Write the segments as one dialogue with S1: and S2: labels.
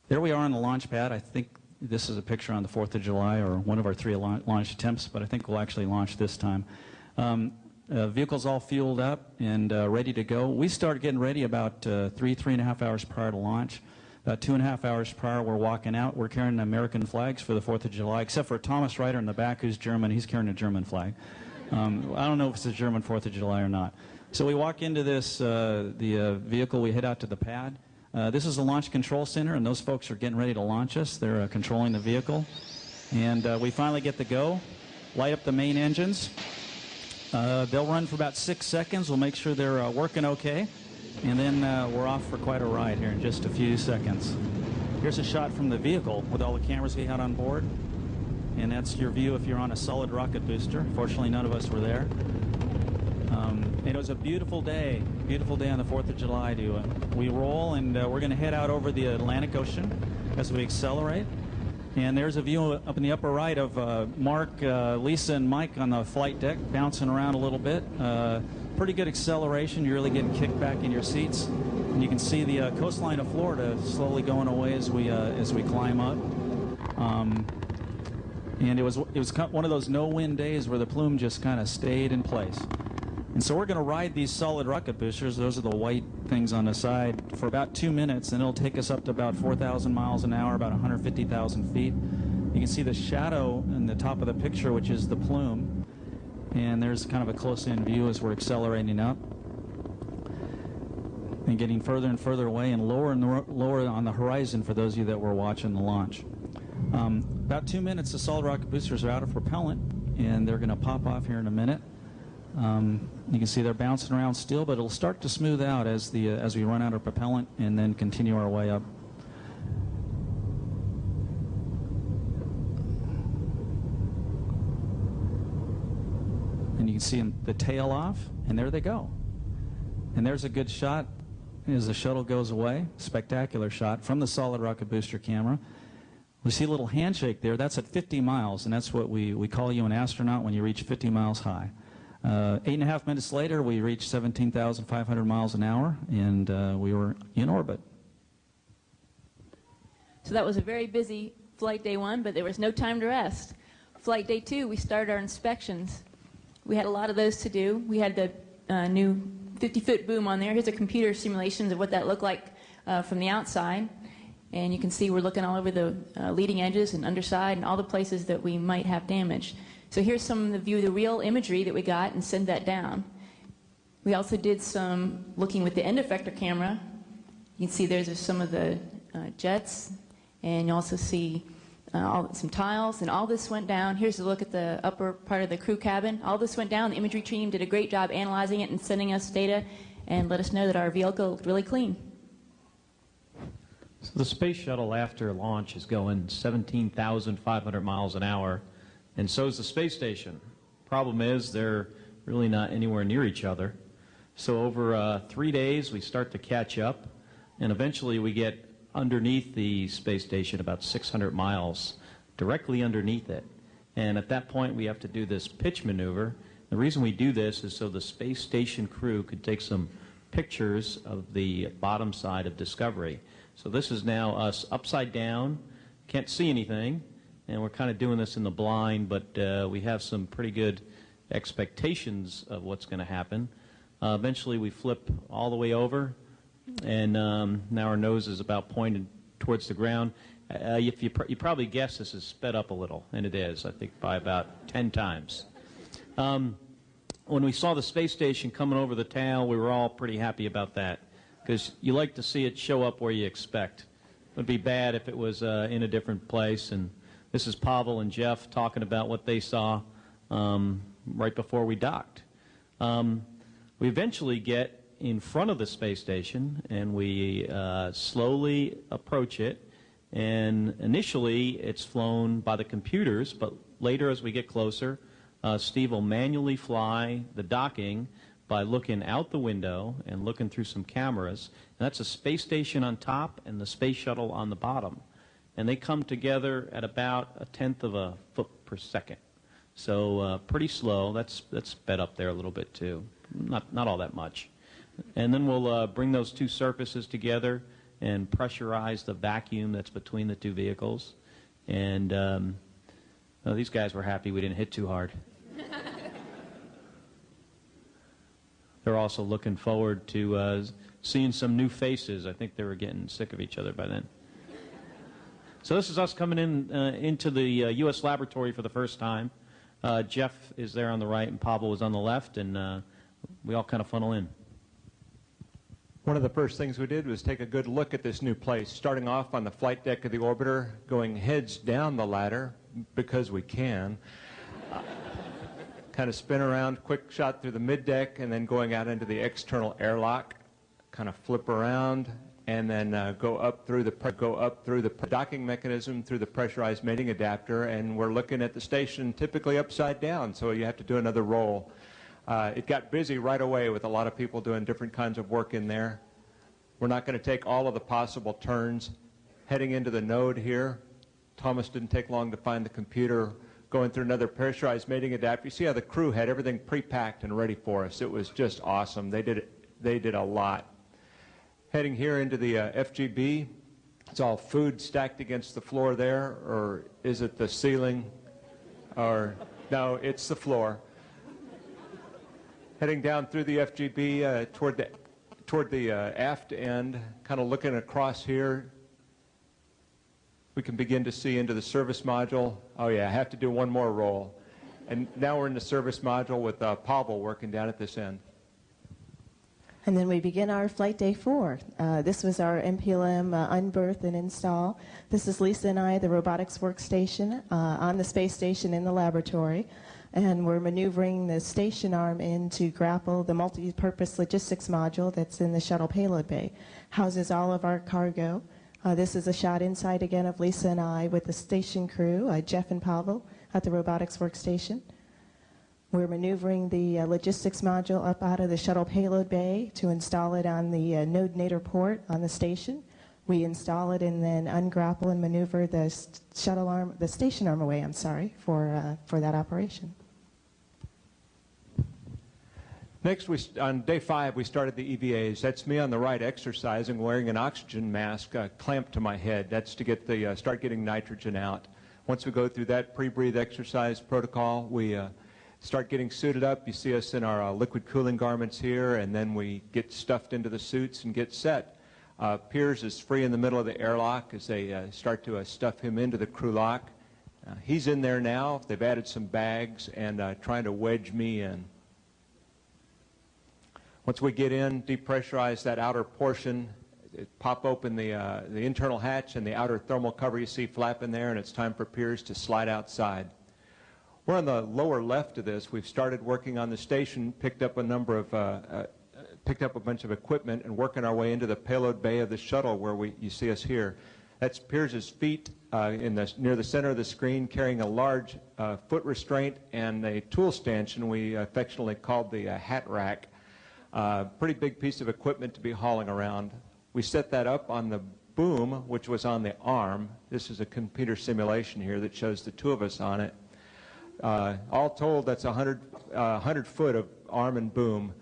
S1: There we are on the launch pad. I think this is a picture on the 4th of July, or one of our 3 launch attempts, but I think we'll actually launch this time. Vehicle's all fueled up and ready to go. We started getting ready about 3.5 hours prior to launch. About 2.5 hours prior, we're walking out. We're carrying American flags for the 4th of July, except for Thomas Reiter in the back, who's German. He's carrying a German flag. I don't know if it's a German 4th of July or not. So we walk into this, the vehicle, we head out to the pad. This is the Launch Control Center, and those folks are getting ready to launch us. They're controlling the vehicle. And we finally get the go, light up the main engines. They'll run for about 6 seconds. We'll make sure they're working okay. And then we're off for quite a ride here in just a few seconds. Here's a shot from the vehicle with all the cameras we had on board. And that's your view if you're on a solid rocket booster. Fortunately, none of us were there. And it was a beautiful day on the 4th of July. We roll, and we're going to head out over the Atlantic Ocean as we accelerate. And there's a view up in the upper right of Mark, Lisa, and Mike on the flight deck, bouncing around a little bit. Pretty good acceleration. You're really getting kicked back in your seats. And you can see the coastline of Florida slowly going away as we climb up. And it was one of those no-wind days where the plume just kind of stayed in place. And so we're going to ride these solid rocket boosters, those are the white things on the side, for about 2 minutes, and it'll take us up to about 4,000 miles an hour, about 150,000 feet. You can see the shadow in the top of the picture, which is the plume. And there's kind of a close-in view as we're accelerating up and getting further and further away and lower on the horizon for those of you that were watching the launch. About 2 minutes, the solid rocket boosters are out of propellant, and they're going to pop off here in a minute. You can see they're bouncing around still, but it'll start to smooth out as we run out of propellant and then continue our way up. And you can see the tail off, and there they go. And there's a good shot as the shuttle goes away. Spectacular shot from the solid rocket booster camera. We see a little handshake there. That's at 50 miles, and that's what we call you an astronaut when you reach 50 miles high. 8.5 minutes later, we reached 17,500 miles an hour, and we were in orbit.
S2: So that was a very busy flight day 1, but there was no time to rest. Flight day 2, we started our inspections. We had a lot of those to do. We had the new 50-foot boom on there. Here's a computer simulations of what that looked like from the outside. And you can see we're looking all over the leading edges and underside and all the places that we might have damage. So here's some of the view of the real imagery that we got and send that down. We also did some looking with the end effector camera. You can see there's some of the jets, and you also see some tiles, and all this went down. Here's a look at the upper part of the crew cabin. All this went down. The imagery team did a great job analyzing it and sending us data and let us know that our vehicle looked really clean.
S3: So the space shuttle after launch is going 17,500 miles an hour, and so is the space station. Problem is they're really not anywhere near each other. So over 3 days we start to catch up, and eventually we get underneath the space station about 600 miles, directly underneath it. And at that point we have to do this pitch maneuver. The reason we do this is so the space station crew could take some pictures of the bottom side of Discovery. So this is now us upside down, can't see anything, and we're kind of doing this in the blind, but we have some pretty good expectations of what's going to happen. Eventually we flip all the way over, and now our nose is about pointed towards the ground. If you probably guess this is sped up a little, and it is, I think, by about 10 times. When we saw the space station coming over the tail, we were all pretty happy about that, because you like to see it show up where you expect. It would be bad if it was in a different place. And this is Pavel and Jeff talking about what they saw right before we docked. We eventually get in front of the space station, and we slowly approach it. And initially, it's flown by the computers, but later as we get closer, Steve will manually fly the docking by looking out the window and looking through some cameras. And that's a space station on top and the space shuttle on the bottom. And they come together at about 1/10 of a foot per second. So pretty slow. That's sped up there a little bit too. Not all that much. And then we'll bring those two surfaces together, and pressurize the vacuum that's between the two vehicles. And well, these guys were happy we didn't hit too hard. They're also looking forward to seeing some new faces. I think they were getting sick of each other by then. So this is us coming in into the U.S. laboratory for the first time. Jeff is there on the right and Pablo is on the left, and we all kind of funnel in.
S4: One of the first things we did was take a good look at this new place, starting off on the flight deck of the orbiter, going heads down the ladder, because we can, kind of spin around, quick shot through the mid-deck, and then going out into the external airlock, kind of flip around, and then go up through the docking mechanism, through the pressurized mating adapter, and we're looking at the station typically upside down, so you have to do another roll. It got busy right away with a lot of people doing different kinds of work in there. We're not going to take all of the possible turns. Heading into the node here, Thomas didn't take long to find the computer, going through another pressurized mating adapter. You see how the crew had everything pre-packed and ready for us. It was just awesome. They did a lot. Heading here into the FGB, it's all food stacked against the floor there, or is it the ceiling? Or no, it's the floor. Heading down through the FGB toward the aft end, kind of looking across here, we can begin to see into the service module. Oh yeah, I have to do one more roll. And now we're in the service module with Pablo working down at this end.
S5: And then we begin our flight day 4. This was our MPLM unberth and install. This is Lisa and I, the robotics workstation on the space station in the laboratory. And we're maneuvering the station arm in to grapple the multi-purpose logistics module that's in the shuttle payload bay. Houses all of our cargo. This is a shot inside again of Lisa and I with the station crew, Jeff and Pavel, at the robotics workstation. We're maneuvering the logistics module up out of the shuttle payload bay to install it on the node nadir port on the station. We install it and then ungrapple and maneuver the shuttle arm, the station arm away, I'm sorry, for that operation.
S4: Next, on day 5, we started the EVAs. That's me on the right exercising, wearing an oxygen mask clamped to my head. That's to get the start getting nitrogen out. Once we go through that pre-breathe exercise protocol, we start getting suited up. You see us in our liquid cooling garments here, and then we get stuffed into the suits and get set. Piers is free in the middle of the airlock as they start to stuff him into the crew lock. He's in there now. They've added some bags and trying to wedge me in. Once we get in, depressurize that outer portion, pop open the internal hatch and the outer thermal cover you see flapping there, and it's time for Piers to slide outside. We're on the lower left of this. We've started working on the station, picked up a bunch of equipment, and working our way into the payload bay of the shuttle where you see us here. That's Piers's feet near the center of the screen, carrying a large foot restraint and a tool stanchion we affectionately called the hat rack. Pretty big piece of equipment to be hauling around. We set that up on the boom, which was on the arm. This is a computer simulation here that shows the two of us on it. All told, that's 100 foot of arm and boom.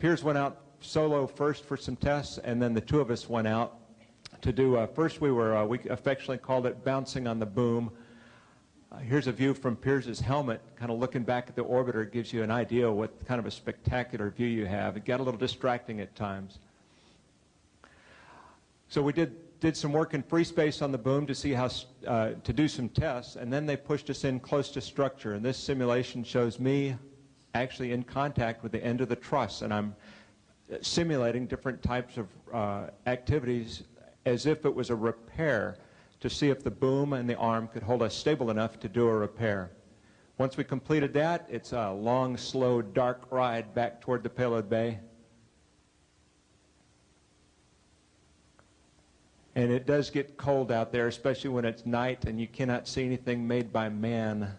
S4: Piers went out solo first for some tests, and then the two of us went out to do, first we affectionately called it bouncing on the boom. Here's a view from Piers's helmet, kind of looking back at the orbiter. It gives you an idea of what kind of a spectacular view you have. It got a little distracting at times. So we did some work in free space on the boom to see how to do some tests, and then they pushed us in close to structure. And this simulation shows me actually in contact with the end of the truss, and I'm simulating different types of activities as if it was a repair, to see if the boom and the arm could hold us stable enough to do a repair. Once we completed that, it's a long, slow, dark ride back toward the payload bay. And it does get cold out there, especially when it's night and you cannot see anything made by man.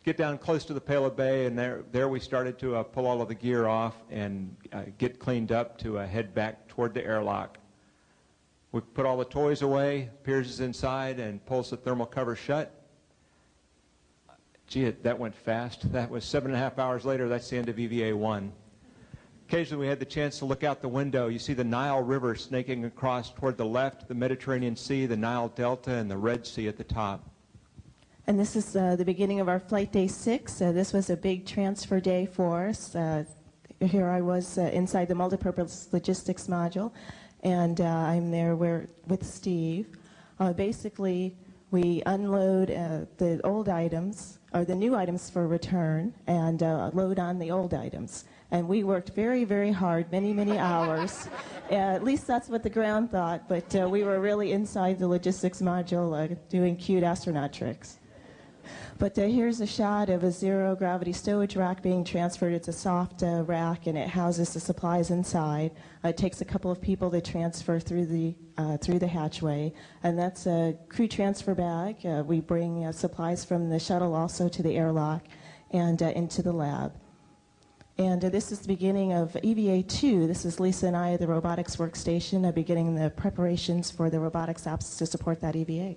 S4: Get down close to the payload bay, and there we started to pull all of the gear off and get cleaned up to head back toward the airlock. We put all the toys away. Piers is inside and pulls the thermal cover shut. Gee, that went fast. That was 7.5 hours later. That's the end of EVA 1. Occasionally we had the chance to look out the window. You see the Nile River snaking across toward the left, the Mediterranean Sea, the Nile Delta, and the Red Sea at the top.
S5: And this is the beginning of our flight day 6. This was a big transfer day for us. Here I was inside the multipurpose logistics module, and I'm there with Steve. Basically, we unload the old items, or the new items for return, and load on the old items. And we worked very, very hard, many, many hours. At least that's what the ground thought, but we were really inside the logistics module doing cute astronaut tricks. But here's a shot of a zero-gravity stowage rack being transferred. It's a soft rack, and it houses the supplies inside. It takes a couple of people to transfer through the hatchway, and that's a crew transfer bag. We bring supplies from the shuttle also to the airlock and into the lab. And this is the beginning of EVA 2. This is Lisa and I at the robotics workstation, beginning the preparations for the robotics apps to support that EVA.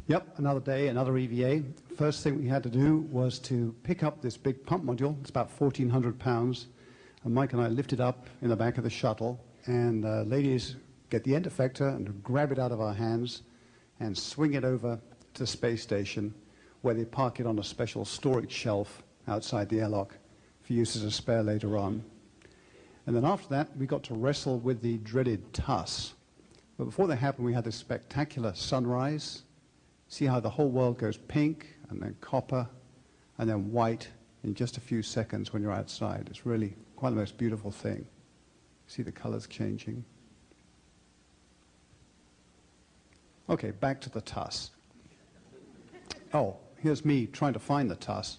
S6: Yep, another day, another EVA. First thing we had to do was to pick up this big pump module. It's about 1,400 pounds. And Mike and I lift it up in the back of the shuttle. And ladies get the end effector and grab it out of our hands and swing it over to the space station, where they park it on a special storage shelf outside the airlock for use as a spare later on. And then after that, we got to wrestle with the dreaded TUS. But before that happened, we had this spectacular sunrise. See how the whole world goes pink, and then copper, and then white in just a few seconds when you're outside. It's really quite the most beautiful thing. See the colors changing. Okay, back to the TUS. Oh, here's me trying to find the TUS.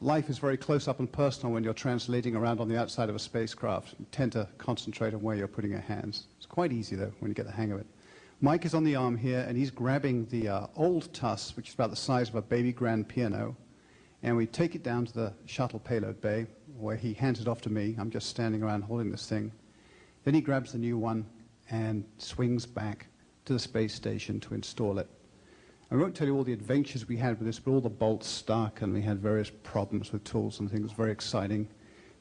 S6: Life is very close up and personal when you're translating around on the outside of a spacecraft. You tend to concentrate on where you're putting your hands. It's quite easy, though, when you get the hang of it. Mike is on the arm here, and he's grabbing the old TUS, which is about the size of a baby grand piano, and we take it down to the shuttle payload bay, where he hands it off to me. I'm just standing around holding this thing. Then he grabs the new one and swings back to the space station to install it. I won't tell you all the adventures we had with this, but all the bolts stuck, and we had various problems with tools and things. Very exciting.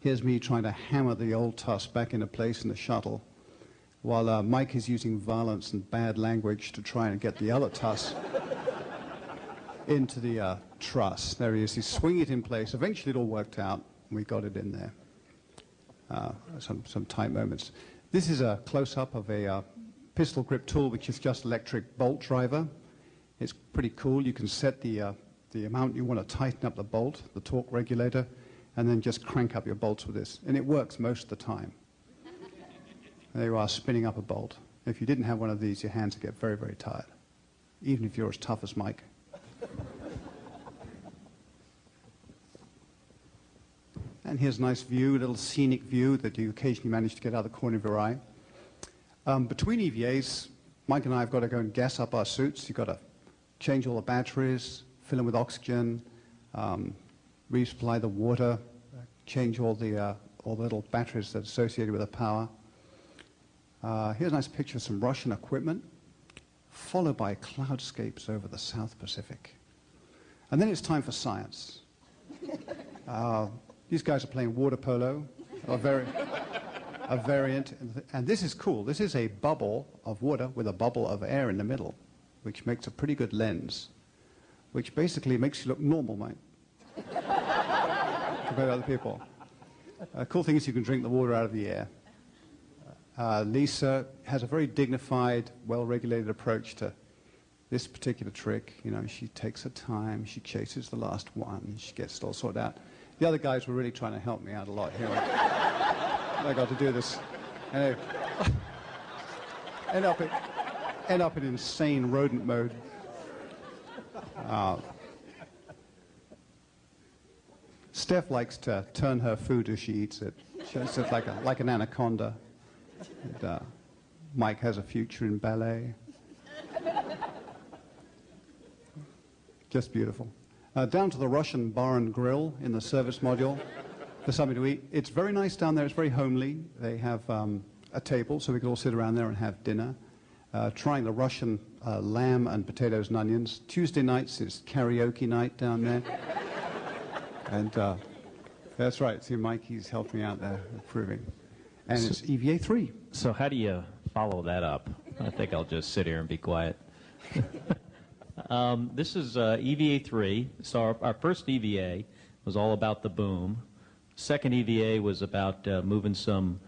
S6: Here's me trying to hammer the old TUS back into place in the shuttle, while Mike is using violence and bad language to try and get the other TUS into the truss. There he is. He's swinging it in place. Eventually it all worked out, and we got it in there. Some tight moments. This is a close-up of a pistol grip tool, which is just electric bolt driver. It's pretty cool. You can set the amount you want to tighten up the bolt, the torque regulator, and then just crank up your bolts with this. And it works most of the time. There you are, spinning up a bolt. If you didn't have one of these, your hands would get very, very tired, even if you're as tough as Mike. And here's a nice view, a little scenic view that you occasionally manage to get out of the corner of your eye. Between EVAs, Mike and I have got to go and gas up our suits. You've got to change all the batteries, fill them with oxygen, resupply the water, change all the little batteries that are associated with the power. Here's a nice picture of some Russian equipment, followed by cloudscapes over the South Pacific. And then it's time for science. These guys are playing water polo, a variant, and this is cool. This is a bubble of water with a bubble of air in the middle, which makes a pretty good lens, which basically makes you look normal, mate, compared to other people. Cool thing is you can drink the water out of the air. Lisa has a very dignified, well-regulated approach to this particular trick. You know, she takes her time, she chases the last one, she gets it all sorted out. The other guys were really trying to help me out a lot here. I got to do this. Anyway, end up in insane rodent mode. Steph likes to turn her food as she eats it. She's just like an anaconda. And, Mike has a future in ballet. Just beautiful. Down to the Russian bar and grill in the service module for something to eat. It's very nice down there. It's very homely. They have a table so we can all sit around there and have dinner. Trying the Russian lamb and potatoes and onions. Tuesday nights is karaoke night down there. And That's right. See, Mikey's helped me out there, approving. And it's EVA 3.
S3: So how do you follow that up? I think I'll just sit here and be quiet. This is EVA 3. So our first EVA was all about the boom. Second EVA was about moving some,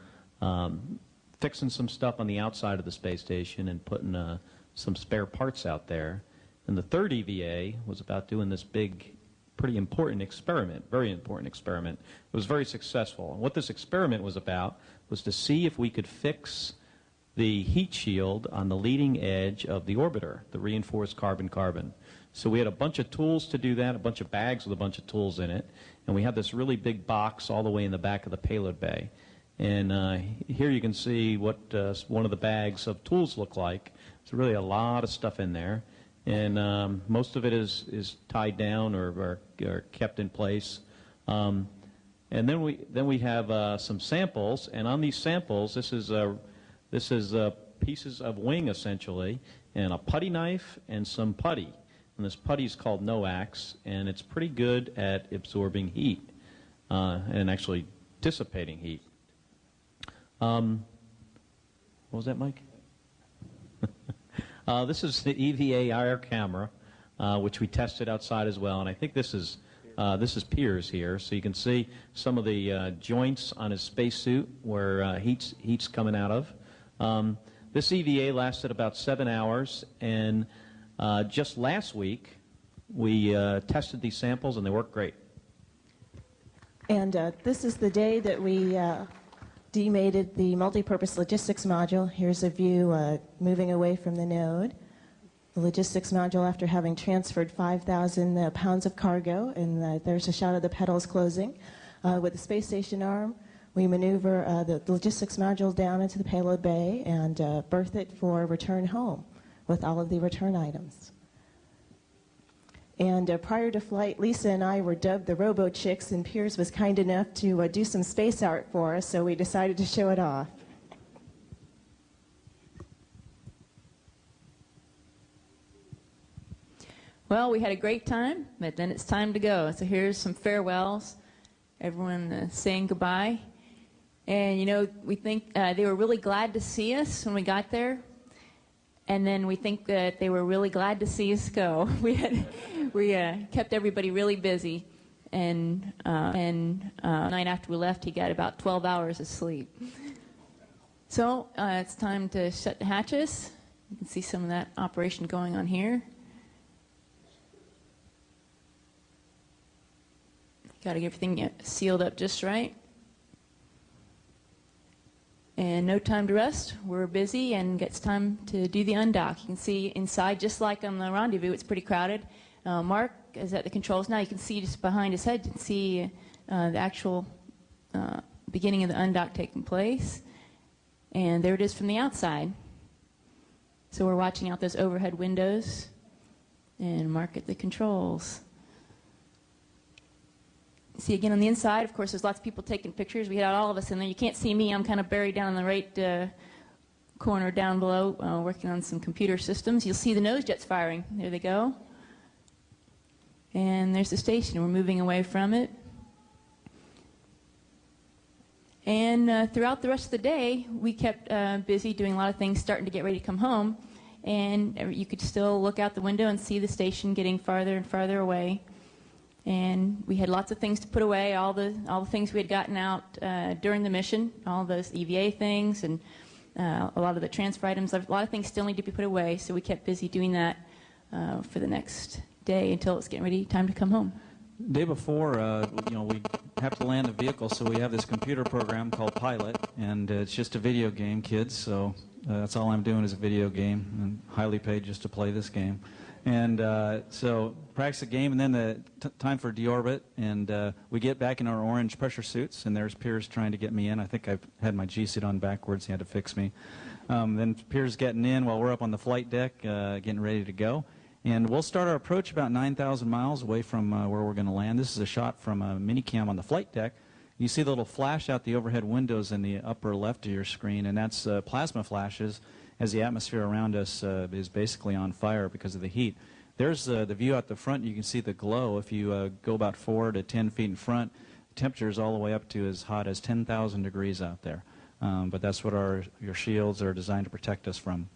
S3: fixing some stuff on the outside of the space station and putting some spare parts out there. And the third EVA was about doing this big, pretty important experiment, very important experiment. It was very successful. And what this experiment was about was to see if we could fix the heat shield on the leading edge of the orbiter, the reinforced carbon-carbon. So we had a bunch of tools to do that, a bunch of bags with a bunch of tools in it, and we had this really big box all the way in the back of the payload bay. And here you can see what one of the bags of tools look like. There's really a lot of stuff in there, and most of it is tied down or kept in place. And then we have some samples, and on these samples, this is pieces of wing essentially, and a putty knife and some putty. And this putty is called NOAX, and it's pretty good at absorbing heat and actually dissipating heat. What was that, Mike? This is the EVA IR camera, which we tested outside as well, and I think this is Piers here, so you can see some of the joints on his spacesuit where heat's coming out of. This EVA lasted about 7 hours, and just last week we tested these samples, and they work great.
S5: And this is the day that we demated the multi-purpose logistics module. Here's a view moving away from the node. The logistics module, after having transferred 5,000 pounds of cargo, and there's a shot of the petals closing. With the space station arm, we maneuver the logistics module down into the payload bay and berth it for return home with all of the return items. And prior to flight, Lisa and I were dubbed the Robo Chicks, and Piers was kind enough to do some space art for us, so we decided to show it off.
S2: Well, we had a great time, but then it's time to go. So here's some farewells. Everyone saying goodbye. And, you know, we think they were really glad to see us when we got there. And then we think that they were really glad to see us go. We kept everybody really busy. And the night after we left, he got about 12 hours of sleep. So it's time to shut the hatches. You can see some of that operation going on here. Got to get everything sealed up just right. And no time to rest. We're busy, and it's time to do the undock. You can see inside, just like on the rendezvous, it's pretty crowded. Mark is at the controls now. You can see just behind his head, you can see the actual beginning of the undock taking place. And there it is from the outside. So we're watching out those overhead windows, and Mark at the controls. See again on the inside, of course, there's lots of people taking pictures. We had all of us in there. You can't see me. I'm kind of buried down in the right corner down below, working on some computer systems. You'll see the nose jets firing. There they go. And there's the station. We're moving away from it. And throughout the rest of the day, we kept busy doing a lot of things, starting to get ready to come home. And you could still look out the window and see the station getting farther and farther away. And we had lots of things to put away, all the things we had gotten out during the mission, all those EVA things, and a lot of the transfer items. A lot of things still need to be put away, so we kept busy doing that for the next day until it's getting ready, time to come home.
S1: Day before, you know, we have to land the vehicle, so we have this computer program called Pilot, and it's just a video game, kids. So that's all I'm doing is a video game, and highly paid just to play this game. And so practice the game, and then the time for deorbit, and we get back in our orange pressure suits, and there's Piers trying to get me in. I think I've had my G-suit on backwards. He had to fix me. Then Piers getting in while we're up on the flight deck, getting ready to go. And we'll start our approach about 9,000 miles away from where we're going to land. This is a shot from a minicam on the flight deck. You see the little flash out the overhead windows in the upper left of your screen, and that's plasma flashes as the atmosphere around us is basically on fire because of the heat. There's the view out the front. You can see the glow. If you go about 4 to 10 feet in front, temperatures all the way up to as hot as 10,000 degrees out there. But that's what your shields are designed to protect us from.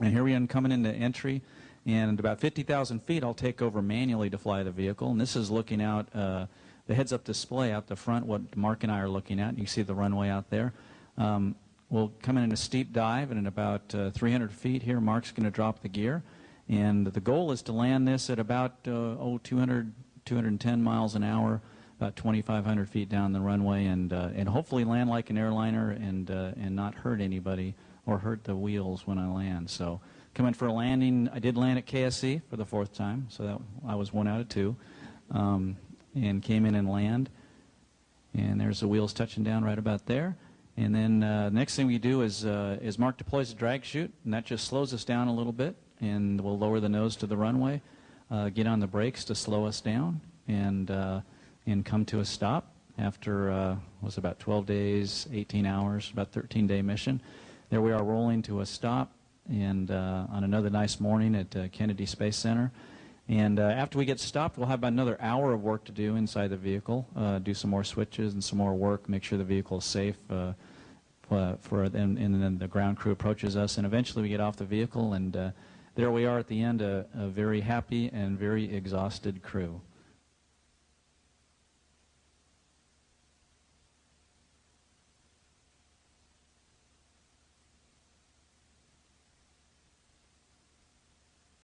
S1: And here we are coming into entry, and about 50,000 feet I'll take over manually to fly the vehicle. And this is looking out, the heads-up display out the front, what Mark and I are looking at. You can see the runway out there. We'll come in a steep dive, and at about 300 feet here, Mark's going to drop the gear. And the goal is to land this at about 200, 210 miles an hour, about 2,500 feet down the runway, and hopefully land like an airliner and not hurt anybody or hurt the wheels when I land. So coming for a landing, I did land at KSC for the 4th time, so that I was 1 out of 2, and came in and land. And there's the wheels touching down right about there. And then the next thing we do is Mark deploys a drag chute, and that just slows us down a little bit, and we'll lower the nose to the runway, get on the brakes to slow us down, and come to a stop after was about 12 days, 18 hours, about 13-day mission. There we are rolling to a stop, and on another nice morning at Kennedy Space Center. And after we get stopped, we'll have about another hour of work to do inside the vehicle, do some more switches and some more work, make sure the vehicle is safe and then the ground crew approaches us, and eventually we get off the vehicle, and there we are at the end, a very happy and very exhausted crew.